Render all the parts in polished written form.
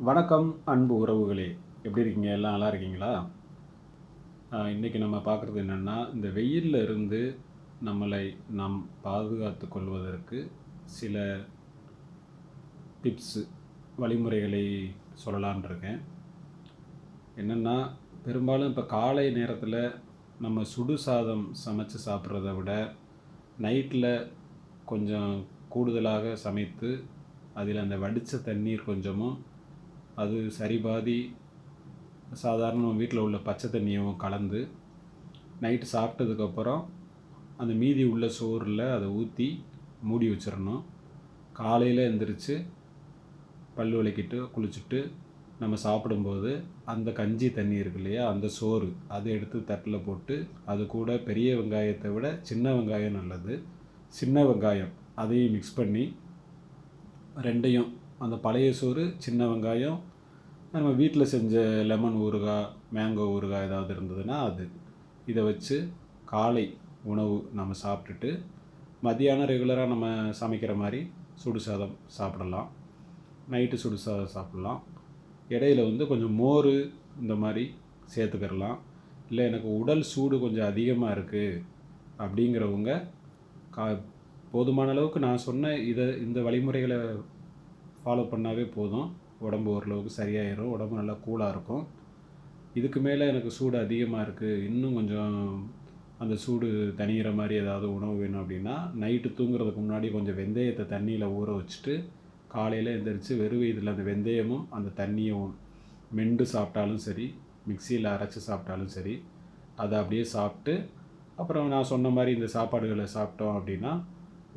வணக்கம் அன்பு உறவுகளே, எப்படி இருக்கீங்க? எல்லாம் நல்லா இருக்கீங்களா? இன்றைக்கி நம்ம பார்க்குறது என்னென்னா, இந்த வெயிலில் இருந்து நம்மளை நாம் பாதுகாத்து கொள்வதற்கு சில டிப்ஸு, வழிமுறைகளை சொல்லலான் இருக்கேன். என்னென்னா, பெரும்பாலும் இப்போ காலை நேரத்தில் நம்ம சுடு சாதம் சமைச்சு சாப்பிட்றத விட நைட்டில் கொஞ்சம் கூடுதலாக சமைத்து அதில் அந்த வடித்த தண்ணீர் கொஞ்சமும் அது சரிபாதி சாதாரண வீட்டில் உள்ள பச்சை தண்ணியும் கலந்து நைட்டு சாப்பிட்டதுக்கப்புறம் அந்த மீதி உள்ள சோறில் அதை ஊற்றி மூடி வச்சிடணும். காலையில் எழுந்திரிச்சு பல் விளக்கிட்டு குளிச்சுட்டு நம்ம சாப்பிடும்போது அந்த கஞ்சி தண்ணி இருக்கு இல்லையா, அந்த சோறு அதை எடுத்து தட்டில் போட்டு அது கூட பெரிய வெங்காயத்தை விட சின்ன வெங்காயம் நல்லது. சின்ன வெங்காயம் அதையும் மிக்ஸ் பண்ணி ரெண்டையும், அந்த பழைய சோறு, சின்ன வெங்காயம், நம்ம வீட்டில் செஞ்ச லெமன் ஊறுகாய், மேங்கோ ஊறுகாய் ஏதாவது இருந்ததுன்னா அது, இதை வச்சு காலை உணவு நம்ம சாப்பிட்டுட்டு மதியானம் ரெகுலராக நம்ம சமைக்கிற மாதிரி சுடு சாதம் சாப்பிடலாம். நைட்டு சுடு சாதம் சாப்பிட்லாம். இடையில கொஞ்சம் மோர் இந்த மாதிரி சேர்த்துக்கிறலாம். இல்லை எனக்கு உடல் சூடு கொஞ்சம் அதிகமாக இருக்குது அப்படிங்கிறவங்க போதுமான அளவுக்கு நான் சொன்ன இந்த வழிமுறைகளை ஃபாலோ பண்ணாவே போதும். உடம்பு ஓரளவுக்கு சரியாயிடும். உடம்பு நல்லா கூலாக இருக்கும். இதுக்கு மேலே எனக்கு சூடு அதிகமாக இருக்குது, இன்னும் கொஞ்சம் அந்த சூடு தணிகிற மாதிரி ஏதாவது உணவு வேணும் அப்படின்னா, நைட்டு தூங்குறதுக்கு முன்னாடி கொஞ்சம் வெந்தயத்தை தண்ணியில் ஊற வச்சுட்டு காலையில் எழுந்திரிச்சு வெறும் இதில் அந்த வெந்தயமும் அந்த தண்ணியும் மெண்டு சாப்பிட்டாலும் சரி, மிக்சியில் அரைச்சி சாப்பிட்டாலும் சரி, அதை அப்படியே சாப்பிட்டு அப்புறம் நான் சொன்ன மாதிரி இந்த சாப்பாடுகளை சாப்பிட்டோம் அப்படின்னா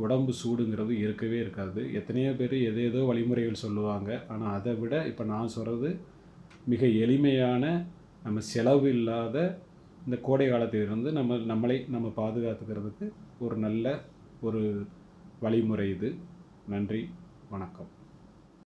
உடம்பு சூடுங்கிறது இருக்கவே இருக்காது. எத்தனையோ பேர் ஏதேதோ வழிமுறைகள் சொல்லுவாங்க. ஆனால் அதை விட இப்போ நான் சொல்கிறது மிக எளிமையான, நம்ம செலவு இல்லாத இந்த கோடை காலத்திலிருந்து நம்மளை பாதுகாத்துக்கிறதுக்கு ஒரு நல்ல ஒரு வழிமுறை இது. நன்றி, வணக்கம்.